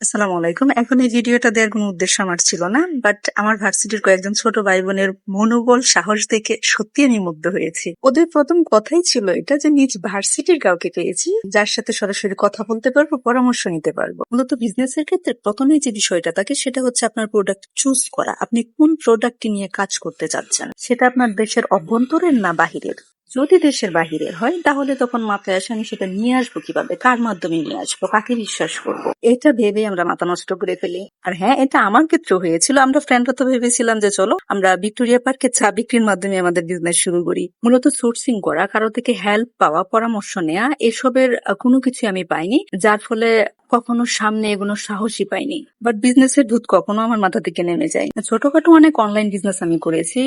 আসসালামু আলাইকুম। এখন এই ভিডিওটা দেওয়ার কোনো উদ্দেশ্য আমার ছিল না। বাট আমার ভার্সিটির কয়েকজন ছোট ভাই-বোনের মনোবল, সাহস দেখে সত্যিই আমি মুগ্ধ হয়েছি। ওদের প্রথম কথাই ছিল এটা যে নিজ ভার্সিটির কাউকে পেয়েছি, যার সাথে সরাসরি কথা বলতে পারবো, পরামর্শ নিতে পারবো। মূলত বিজনেসের ক্ষেত্রে প্রথমেই যে বিষয়টা থাকে সেটা হচ্ছে আপনার প্রোডাক্ট চুজ করা। আপনি কোন প্রোডাক্টটি নিয়ে কাজ করতে চাচ্ছেন, সেটা আপনার দেশের অভ্যন্তরের না বাহিরের। যদি দেশের বাহিরের হয় তাহলে তখন মাথায় আসে আমি সেটা নিয়ে আসবো কিভাবে, কার মাধ্যমে নিয়ে আসবো, কাকে বিশ্বাস করব। এটা ভেবে আমরা মাথা নষ্ট করে ফেলি। আর হ্যাঁ, এটা আমার ক্ষেত্রেও হয়েছিল। আমরা ফ্রেন্ডরা তো ভেবেছিলাম যে চলো আমরা ভিক্টোরিয়া পার্কে চা বিক্রির মাধ্যমে আমাদের বিজনেস শুরু করি। মূলত সোর্সিং করা, কারো থেকে হেল্প পাওয়া, পরামর্শ নেওয়া, এসবের কোনো কিছু আমি পাইনি, যার ফলে কখনো সামনে এগোনোর সাহসই পাইনি। বাট বিজনেসের ভূত কখনো আমার মাথা থেকে নেমে যায়। ছোটখাটো অনেক অনলাইন বিজনেস আমি করেছি,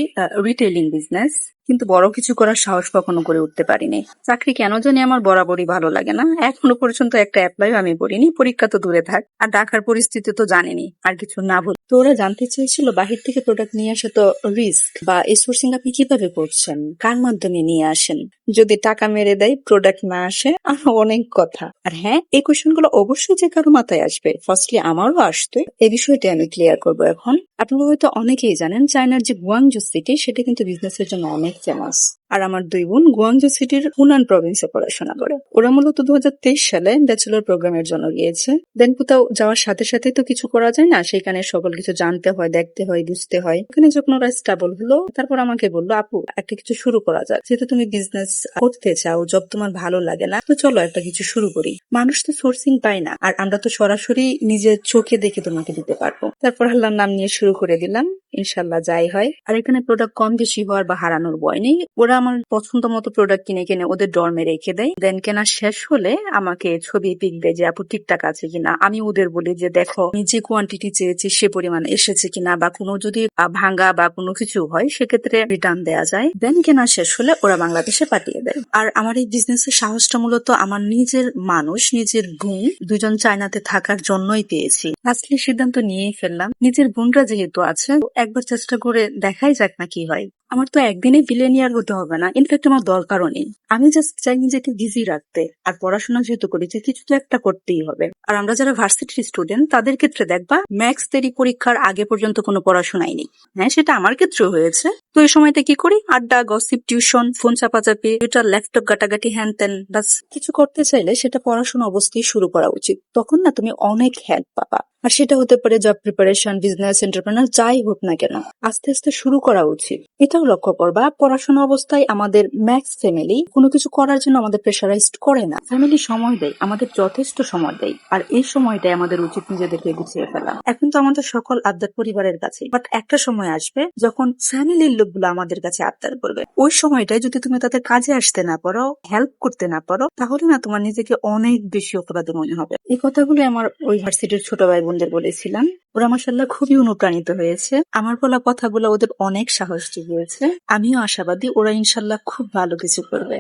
রিটেইলিং বিজনেস, কিন্তু বড় কিছু করার সাহস কখনো করে উঠতে পারিনি। চাকরি কেন জানি আমার বরাবরই ভালো লাগে না। এখনো পর্যন্ত একটা অ্যাপ্লাইও আমি করিনি। পরীক্ষা তো দূরে থাক, আর ঢাকার পরিস্থিতি তো জানেনি। আর কিছু না বল, তো ওরা জানতে চেয়েছিল বাহির থেকে প্রোডাক্ট নিয়ে আসা তো রিস্ক, বা এই সোর্সিং আপনি কিভাবে করছেন, কার মাধ্যমে নিয়ে আসেন, যদি টাকা মেরে দেয়, প্রোডাক্ট না আসে, আরো অনেক কথা। আর হ্যাঁ, এই কোয়েশ্চেন গুলো অবশ্যই যে কারো মাথায় আসবে, ফার্স্টলি আমারও আসতো। এই বিষয়টা আমি ক্লিয়ার করবো এখন। আপনারা হয়তো অনেকেই জানেন চায়নার যে গুয়াংজু সিটি, সেটা কিন্তু বিজনেসের জন্য অনেক ফেমাস। আর আমার দুই বোন গুয়াংজু সিটির হুনান প্রভিন্সে পড়াশোনা করে। ওরা মূলত 2023 সালে ব্যাচেলর প্রোগ্রামের জন্য গিয়েছে। দেন কোথাও যাওয়ার সাথে সাথে তো কিছু করা যায় না, সেখানে সকল কিছু জানতে হয়, দেখতে হয়, বুঝতে হয়। ওখানে যখন ওরা স্টেবল হলো, তারপর আমাকে বললো, আপু একটা কিছু শুরু করা যাক। যেহেতু তুমি বিজনেস করতে চাও, জব তোমার ভালো লাগে না, তো চলো একটা কিছু শুরু করি। মানুষ তো সোর্সিং পায় না, আর আমরা তো সরাসরি নিজের চোখে দেখে তোমাকে দিতে পারবো। তারপর আল্লাহর নাম নিয়ে শুরু করে দিলাম। ইনশাল্লাহ যাই হয়। আর এখানে প্রোডাক্ট কম বেশি হওয়ার বা হারানোর ভয় নেই। ওরা আমার পছন্দ মতো প্রোডাক্ট কিনে কিনে ওদের ডর্মে রেখে দেয়। দেন কেনা শেষ হলে আমাকে ছবি পিক দেয় যে আপু ঠিকঠাক আছে কিনা। আমি ওদের বলি যে দেখো আমি যে কোয়ান্টিটি চেয়েছি সে পরিমাণ এসেছে কিনা, বা কোনো যদি ভাঙ্গা বা কোনো কিছু হয় সেক্ষেত্রে রিটার্ন দেওয়া যায়। দেন কেনা শেষ হলে ওরা বাংলাদেশে পাঠিয়ে দেয়। আর আমার এই বিজনেসের সাহসটা মূলত আমার নিজের মানুষ, নিজের বোন দুজন চায়নাতে থাকার জন্যই পেয়েছি। লাস্টলি সিদ্ধান্ত নিয়েই ফেললাম, নিজের বোনরা যেহেতু আছে, একবার চেষ্টা করে দেখাই যাক না কি হয়। আমার তো একদিনে বিলিয়নিয়ার হতে হবে না, ইনফ্যাক্ট আমার দরকারও নেই। আমি জাস্ট চাই নিজেকে বিজি রাখতে। আর পড়াশোনা যেহেতু করেছি, কিছু তো একটা করতেই হবে। আর আমরা যারা ভার্সিটির স্টুডেন্ট, তাদের ক্ষেত্রে দেখবা ম্যাক্স দেরি পরীক্ষার আগে পর্যন্ত কোনো পড়াশোনাই নেই। হ্যাঁ, সেটা আমার ক্ষেত্রেও হয়েছে। তো এই সময়টা কি করি? আড্ডা, গসিপ, টিউশন, ফোন চাপাচাপি, টুইটার, ল্যাপটপ ঘাটাঘাটি, হ্যান ত্যান। বাস, কিছু করতে চাইলে সেটা পড়াশোনা অবস্থায় শুরু করা উচিত। তখন না তুমি অনেক হেল্প পাবা। আর সেটা হতে পারে জব প্রিপারেশন, বিজনেস, এন্টারপ্রেনার, যাই হোক না কেন, আস্তে আস্তে শুরু করা উচিত। এটাও লক্ষ্য করবা, পড়াশোনা অবস্থায় আমাদের ম্যাক্স ফ্যামিলি কোনো কিছু করার জন্য আমাদের প্রেশারাইজড করে না। ফ্যামিলি সময় দেয়, আমাদের যথেষ্ট সময় দেয়। আর এই সময়টাই আমাদের উচিত নিজেদেরকে গুছিয়ে ফেলা। এখন তো আমাদের সকল আবদার পরিবারের কাছে, বাট একটা সময় আসবে যখন ফ্যামিলির লোকগুলো আমাদের কাছে আবদার করবে। ওই সময়টায় যদি তুমি তাদের কাজে আসতে না পারো, হেল্প করতে না পারো, তাহলে না তোমার নিজেকে অনেক বেশি অপরাধী মনে হবে। এই কথাগুলো আমার ওই ভার্সিটির ছোট ভাই বোনদের বলেছিলাম। ওরা মাশাআল্লাহ খুবই অনুপ্রাণিত হয়েছে। আমার বলা কথাগুলো ওদের অনেক সাহস জুগিয়েছে। আমিও আশাবাদী ওরা ইনশাল্লাহ খুব ভালো কিছু করবে।